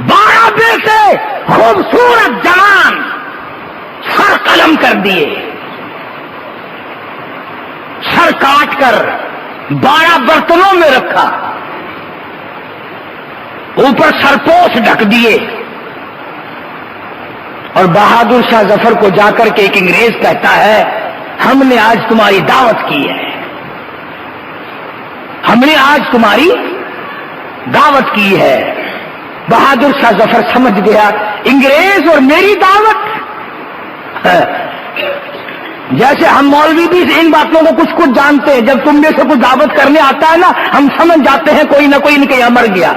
12 بیٹے خوبصورت جوان سر قلم کر دیے، سر کاٹ کر 12 برتنوں میں رکھا، اوپر سرپوش ڈھک دیے. اور بہادر شاہ ظفر کو جا کر کے ایک انگریز کہتا ہے ہم نے آج تمہاری دعوت کی ہے، ہم نے آج تمہاری دعوت کی ہے. بہادر شاہ ظفر سمجھ گیا انگریز اور میری دعوت. جیسے ہم مولوی بھی ان باتوں کو کچھ کچھ جانتے ہیں، جب تم میں سے کچھ دعوت کرنے آتا ہے نا، ہم سمجھ جاتے ہیں کوئی نہ کوئی ان کے یہاں مر گیا۔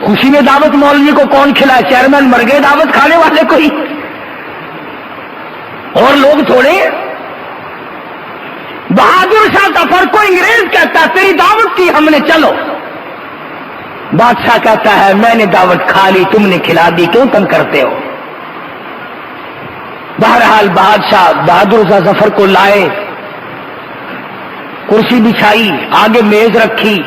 خوشی میں دعوت مولوی کو کون کھلائے؟ چیئرمین مر گئے، دعوت کھانے والے کوئی اور لوگ تھوڑے۔ بہادر شاہ ظفر کو انگریز کہتا ہے تیری دعوت کی ہم نے، چلو۔ بادشاہ کہتا ہے میں نے دعوت کھا لی، تم نے کھلا دی، کیوں تنگ کرتے ہو؟ بہرحال بادشاہ بہادر شاہ ظفر کو لائے، کرسی بچھائی، آگے میز رکھی،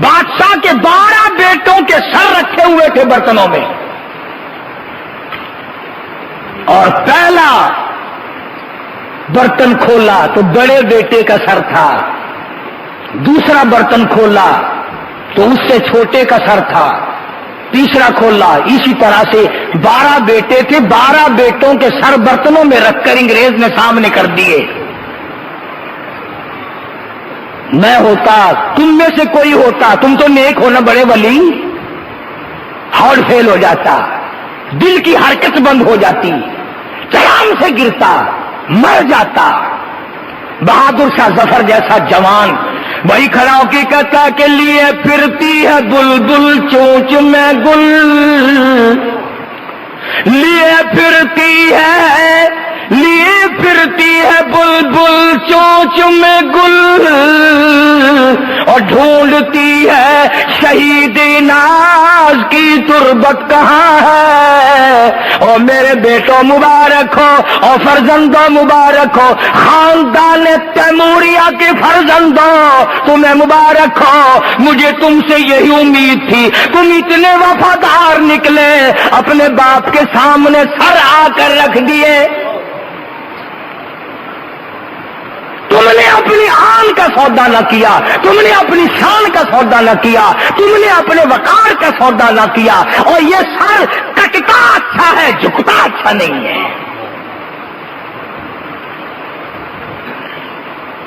بادشاہ کے 12 بیٹوں کے سر رکھے ہوئے تھے برتنوں میں، اور پہلا برتن کھولا تو بڑے بیٹے کا سر تھا، دوسرا برتن کھولا تو اس سے چھوٹے کا سر تھا، تیسرا کھولا، اسی طرح سے 12 بیٹے تھے، 12 بیٹوں کے سر برتنوں میں رکھ کر انگریز نے سامنے کر دیے۔ میں ہوتا، تم میں سے کوئی ہوتا، تم تو نیک ہو نا بڑے ولی، ہارٹ فیل ہو جاتا، دل کی حرکت بند ہو جاتی، چڑام سے گرتا، مر جاتا۔ بہادر شاہ ظفر جیسا جوان وہی کھڑا ہو کے کہتا کہ لیے پھرتی ہے بلبل چونچ میں گل، لیے پھرتی ہے بلبل چونچ میں گل، اور ڈھونڈتی ہے شہید ناز کی تربت کہاں ہے۔ اور میرے بیٹوں مبارک ہو، اور فرزندوں مبارک ہو، خاندان تیموریہ کے فرزندوں تمہیں مبارک ہو، مجھے تم سے یہی امید تھی، تم اتنے وفادار نکلے، اپنے باپ کے سامنے سر آ کر رکھ دیے۔ تم نے اپنی آن کا سودا نہ کیا، تم نے اپنی شان کا سودا نہ کیا، تم نے اپنے وقار کا سودا نہ کیا، اور یہ سر کٹتا اچھا ہے، جھکتا اچھا نہیں ہے۔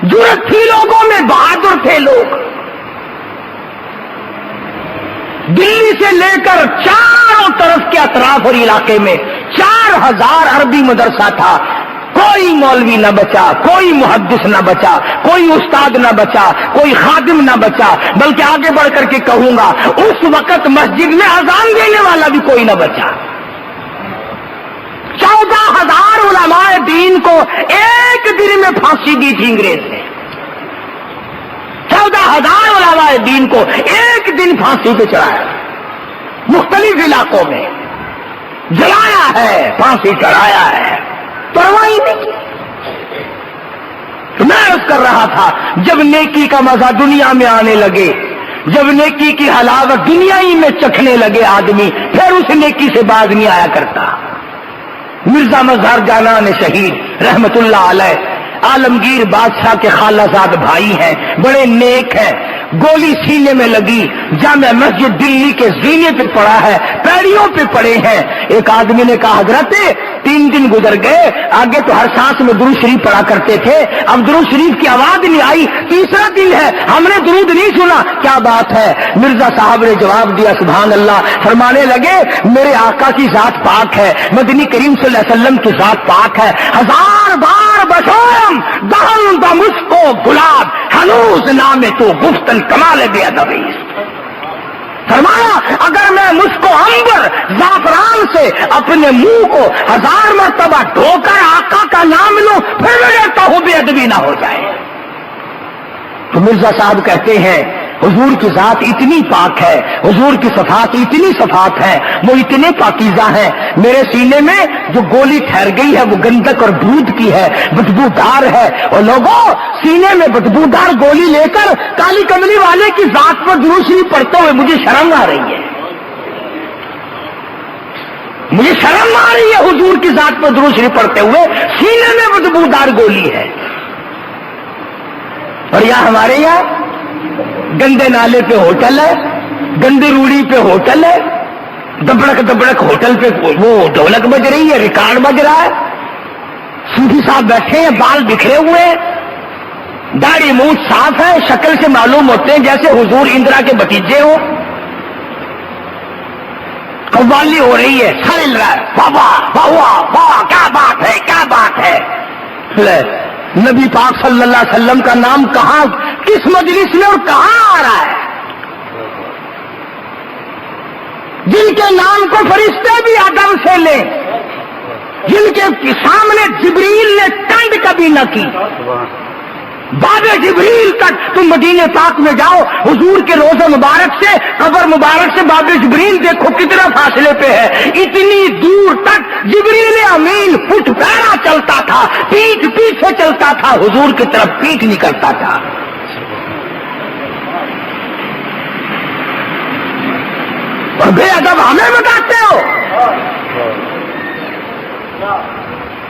جرأت تھی لوگوں میں، بہادر تھے لوگ۔ دلی سے لے کر چاروں طرف کے اطراف اور علاقے میں 4000 عربی مدرسہ تھا، کوئی مولوی نہ بچا، کوئی محدث نہ بچا، کوئی استاد نہ بچا، کوئی خادم نہ بچا، بلکہ آگے بڑھ کر کے کہوں گا اس وقت مسجد میں اذان دینے والا بھی کوئی نہ بچا۔ 14,000 علماء دین کو ایک دن میں پھانسی دی تھی انگریز نے، 14,000 علماء دین کو ایک دن پھانسی پہ چڑھایا، مختلف علاقوں میں جلایا ہے، پھانسی چڑھایا ہے، پرواہ نہیں کی۔ میں عرض کر رہا تھا جب نیکی کا مزہ دنیا میں آنے لگے، جب نیکی کی حلاوت دنیا ہی میں چکھنے لگے آدمی، پھر اس نیکی سے باز نہیں آیا کرتا۔ مرزا مظہر جانان شہید رحمت اللہ علیہ عالمگیر بادشاہ کے خالہ زاد بھائی ہیں، بڑے نیک ہیں، گولی سینے میں لگی، جامع مسجد دلی کے زینے پہ پڑا ہے، پیڑیوں پہ پڑے ہیں۔ ایک آدمی نے کہا حضرت 3 دن گزر گئے، آگے تو ہر سانس میں درود شریف پڑھا کرتے تھے، اب درود شریف کی آواز نہیں آئی، تیسرا دن ہے ہم نے درود نہیں سنا، کیا بات ہے؟ مرزا صاحب نے جواب دیا سبحان اللہ، فرمانے لگے میرے آقا کی ذات پاک ہے، مدنی کریم صلی اللہ علیہ وسلم کی ذات پاک ہے، 1000 بار بشوم دہن دا مشکو گلاب ہنوز نام تو گفتن کمال بے ادبی۔ فرمایا اگر میں مشکو عنبر زعفران سے اپنے منہ کو 1000 مرتبہ دھو کر آقا کا نام لوں پھر میرے تو بے ادبی نہ ہو جائے۔ تو مرزا صاحب کہتے ہیں حضور کی ذات اتنی پاک ہے، حضور کی صفات اتنی صفات ہے، وہ اتنے پاکیزہ ہیں، میرے سینے میں جو گولی ٹھہر گئی ہے وہ گندک اور برود کی ہے، بدبودار ہے، اور لوگوں سینے میں بدبودار گولی لے کر کالی کملی والے کی ذات پر درود شریف پڑھتے ہوئے مجھے شرم آ رہی ہے، مجھے شرم آ رہی ہے حضور کی ذات پر درود شریف پڑھتے ہوئے، سینے میں بدبودار گولی ہے۔ اور یہاں ہمارے یہاں گندے نالے پہ ہوٹل ہے، گندی روڑی پہ ہوٹل ہے، دبڑک دبڑک ہوٹل پہ وہ ڈھولک بج رہی ہے، ریکارڈ بج رہا ہے، صوفی صاحب بیٹھے ہیں، بال بکھرے ہوئے ہیں، داڑھی منہ صاف ہے، شکل سے معلوم ہوتے ہیں جیسے حضور اندرا کے بھتیجے ہو، قوالی ہو رہی ہے، سر ہل رہا ہے، بابا بابا بابا کیا بات ہے کیا بات ہے. نبی پاک صلی اللہ علیہ وسلم کا نام کہاں، کس مجلس میں اور کہاں آ رہا ہے؟ جن کے نام کو فرشتے بھی ادب سے لیں، جن کے سامنے جبریل نے ٹنڈ کبھی نہ کی، باب جبریل تک تم مدینے پاک میں جاؤ، حضور کے روضہ مبارک سے قبر مبارک سے باب جبریل دیکھو کتنا فاصلے پہ ہے. اتنی دور تک جبریل امین فٹ پیرا چلتا تھا، پیٹھ پیچھے چلتا تھا، حضور کی طرف پیٹھ نہیں کرتا تھا. اور بے ادب ہمیں بتاتے ہو.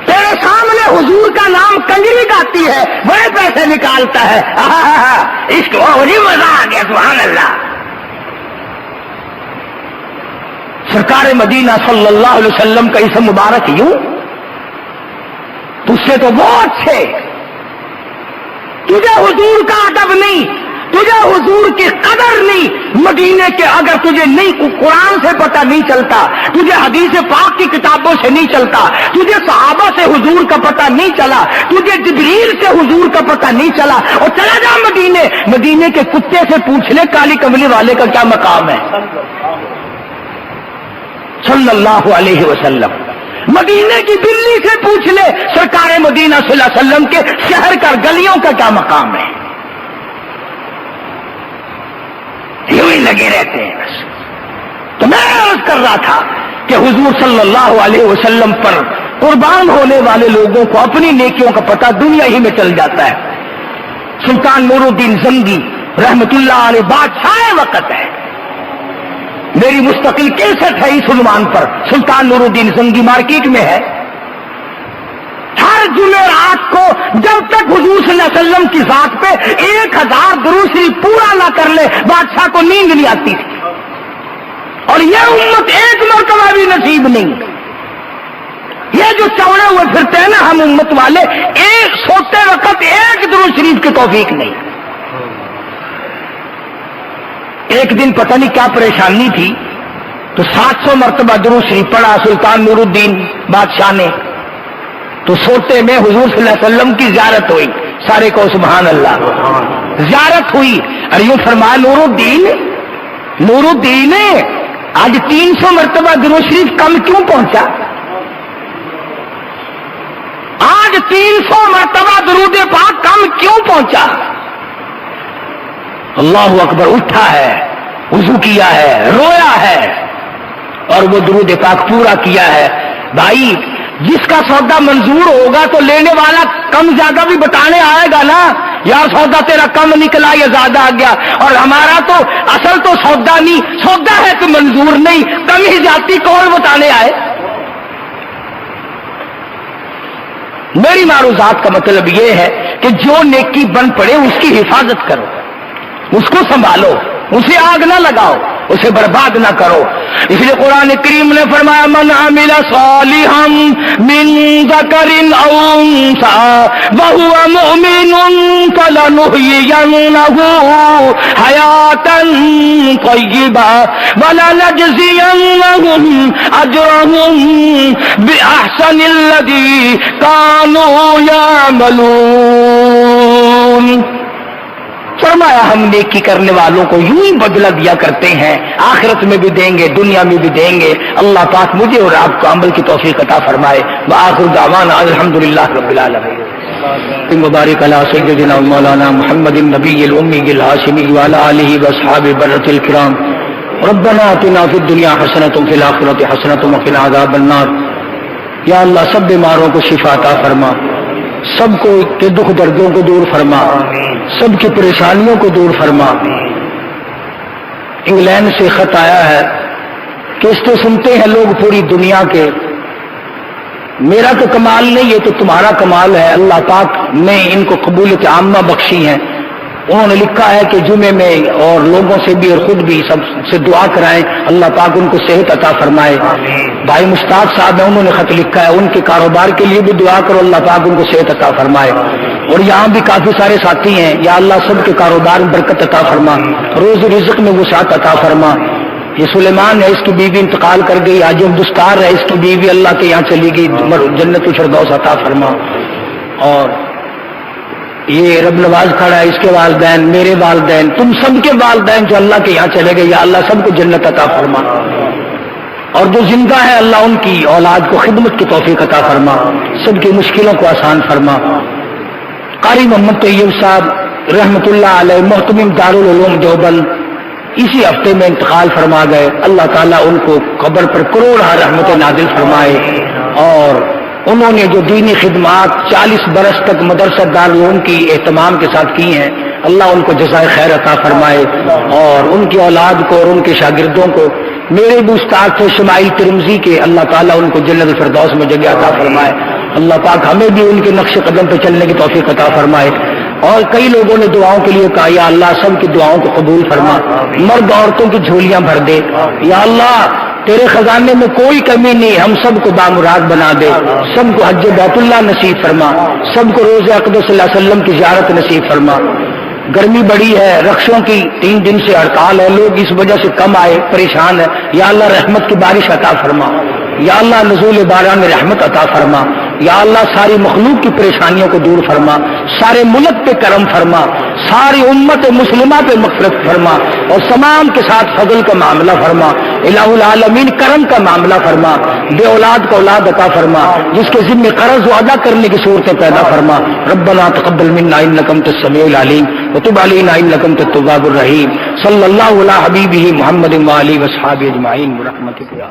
تیرے سامنے حضور کا نام کنجری گاتی ہے، بڑے پیسے نکالتا ہے، عشق اور مزہ آ گیا، سبحان اللہ. سرکار مدینہ صلی اللہ علیہ وسلم کا اسم مبارک یوں، تجھ سے تو وہ اچھے، تجھے حضور کا ادب نہیں، تجھے حضور کی قدر نہیں. مدینے کے اگر تجھے نہیں قرآن سے پتہ نہیں چلتا، تجھے حدیث پاک کی کتابوں سے نہیں چلتا، تجھے صحابہ سے حضور کا پتہ نہیں چلا، تجھے جبریل سے حضور کا پتہ نہیں چلا، اور چلا جا مدینے کے کتے سے پوچھ لے کالی کملی والے کا کیا مقام ہے صلی اللہ علیہ وسلم. مدینے کی بلی سے پوچھ لے سرکار مدینہ صلی اللہ علیہ وسلم کے شہر کا گلیوں کا کیا مقام ہے. یوں ہی لگے رہتے ہیں بس. تو میں عرض کر رہا تھا کہ حضور صلی اللہ علیہ وسلم پر قربان ہونے والے لوگوں کو اپنی نیکیوں کا پتہ دنیا ہی میں چل جاتا ہے. سلطان نور الدین زنگی رحمت اللہ علیہ بادشاہ وقت ہے، میری مستقل کیسٹ ہے اس عنوان پر. سلطان نور الدین زنگی مارکیٹ میں ہے. ہر جمعرات کو جب تک حضور صلی اللہ علیہ وسلم کی ذات پہ 1000 درود شریف پورا نہ کر لے بادشاہ کو نیند نہیں آتی تھی. اور یہ امت ایک مرتبہ بھی نصیب نہیں. یہ جو چوڑے ہوئے پھرتے ہیں نا ہم امت والے، ایک سوتے وقت ایک درود شریف کی توفیق نہیں. ایک دن پتہ نہیں کیا پریشانی تھی تو 700 مرتبہ درود شریف پڑھا سلطان نور الدین بادشاہ نے. تو سوتے میں حضور صلی اللہ علیہ وسلم کی زیارت ہوئی. سارے کو سبحان اللہ. زیارت ہوئی اور یوں فرمایا نور الدین آج 300 مرتبہ درود شریف کم کیوں پہنچا؟ آج 300 مرتبہ درود پاک کم کیوں پہنچا؟ اللہ اکبر. اٹھا ہے، وضو کیا ہے، رویا ہے اور وہ درود پاک پورا کیا ہے. بھائی جس کا سودا منظور ہوگا تو لینے والا کم زیادہ بھی بتانے آئے گا نا، یار سودا تیرا کم نکلا یا زیادہ آ گیا. اور ہمارا تو اصل تو سودا نہیں، سودا ہے تو منظور نہیں، کم ہی جاتی کون بتانے آئے. میری معروضات کا مطلب یہ ہے کہ جو نیکی بن پڑے اس کی حفاظت کرو، اس کو سنبھالو، اسے آگ نہ لگاؤ، اسے برباد نہ کرو. اس لیے قرآن کریم نے فرمایا من عمل صالحا من ذکر او انثى وهو مؤمن فلنحيينه حياة طيبة ولنجزينهم اجرهم باحسن الذي كانوا يعملون. فرمایا ہم نیکی کرنے والوں کو یوں ہی بدلہ دیا کرتے ہیں، آخرت میں بھی دیں گے، دنیا میں بھی دیں گے. اللہ پاک مجھے اور آپ کو عمل کی توفیق عطا فرمائے. وآخر دعوانا الحمدللہ رب العالمین. مبارک علی سیدنا مولانا محمد النبی الامی الہاشمی وعلی آلہ واصحابہ برۃ الکرام. ربنا آتنا فی الدنیا حسنۃ وفی الآخرۃ حسنۃ وقنا عذاب النار. یا اللہ سب بیماروں کو شفا عطا فرما، سب کو کے دکھ دردوں کو دور فرما، سب کی پریشانیوں کو دور فرما. انگلینڈ سے خط آیا ہے کہ اس تو سنتے ہیں لوگ پوری دنیا کے، میرا تو کمال نہیں، یہ تو تمہارا کمال ہے. اللہ پاک نے ان کو قبولیت عامہ بخشی ہے. انہوں نے لکھا ہے کہ جمعے میں اور لوگوں سے بھی اور خود بھی سب سے دعا کرائیں، اللہ پاک ان کو صحت عطا فرمائے. بھائی مشتاق صاحب ہیں، انہوں نے خط لکھا ہے ان کے کاروبار کے لیے بھی دعا کرو، اللہ پاک ان کو صحت عطا فرمائے. اور یہاں بھی کافی سارے ساتھی ہیں، یا اللہ سب کے کاروبار میں برکت عطا فرما، روز رزق میں وسعت عطا فرما. یہ سلیمان ہے، اس کی بیوی انتقال کر گئی، عاجم دستار ہے، اس کی بیوی اللہ کے یہاں چلی گئی، جنت الفردوس عطا فرما۔ اور یہ رب نواز کھڑا ہے، اس کے والدین، میرے والدین، تم سب کے والدین جو اللہ کے یہاں چلے گئے، یا اللہ سب کو جنت عطا فرما۔ اور جو زندہ ہے اللہ ان کی اولاد کو خدمت کی توفیق عطا فرما، سب کی مشکلوں کو آسان فرما۔ قاری محمد طیب صاحب رحمت اللہ علیہ محتمم دارالعلوم دیوبند اسی ہفتے میں انتقال فرما گئے، اللہ تعالیٰ ان کو قبر پر کروڑہ رحمت نازل فرمائے، اور انہوں نے جو دینی خدمات 40 برس تک مدرسہ دارالعلوم کی اہتمام کے ساتھ کی ہیں، اللہ ان کو جزائے خیر عطا فرمائے، اور ان کی اولاد کو اور ان کے شاگردوں کو، میرے بھی استاد تھے شمائل ترمذی کے، اللہ تعالیٰ ان کو جنت الفردوس میں جگہ عطا فرمائے، اللہ پاک ہمیں بھی ان کے نقش قدم پہ چلنے کی توفیق عطا فرمائے۔ اور کئی لوگوں نے دعاؤں کے لیے کہا، یا اللہ سب کی دعاؤں کو قبول فرما، مرد عورتوں کی جھولیاں بھر دے، یا اللہ تیرے خزانے میں کوئی کمی نہیں، ہم سب کو بامراد بنا دے، سب کو حج بیت اللہ نصیب فرما، سب کو روزہ اقدس صلی اللہ علیہ وسلم کی زیارت نصیب فرما۔ گرمی بڑی ہے، رخشوں کی 3 دن سے ہڑتال ہے، لوگ اس وجہ سے کم آئے، پریشان ہے، یا اللہ رحمت کی بارش عطا فرما، یا اللہ نزول باران رحمت عطا فرما، یا اللہ ساری مخلوق کی پریشانیوں کو دور فرما، سارے ملک پہ کرم فرما، ساری امت مسلمہ پہ مغفرت فرما، اور تمام کے ساتھ فضل کا معاملہ فرما، الہ العالمین کرم کا معاملہ فرما، بے اولاد کا اولاد عطا فرما، جس کے ذمہ قرض وہ ادا کرنے کی صورتیں پیدا فرما۔ ربنا تقبل منا انک انت السمیع العلیم وتب علینا انک انت التواب الرحیم، صلی اللہ علی حبیبہ محمد وآلہ وصحبہ اجمعین برحمتک یا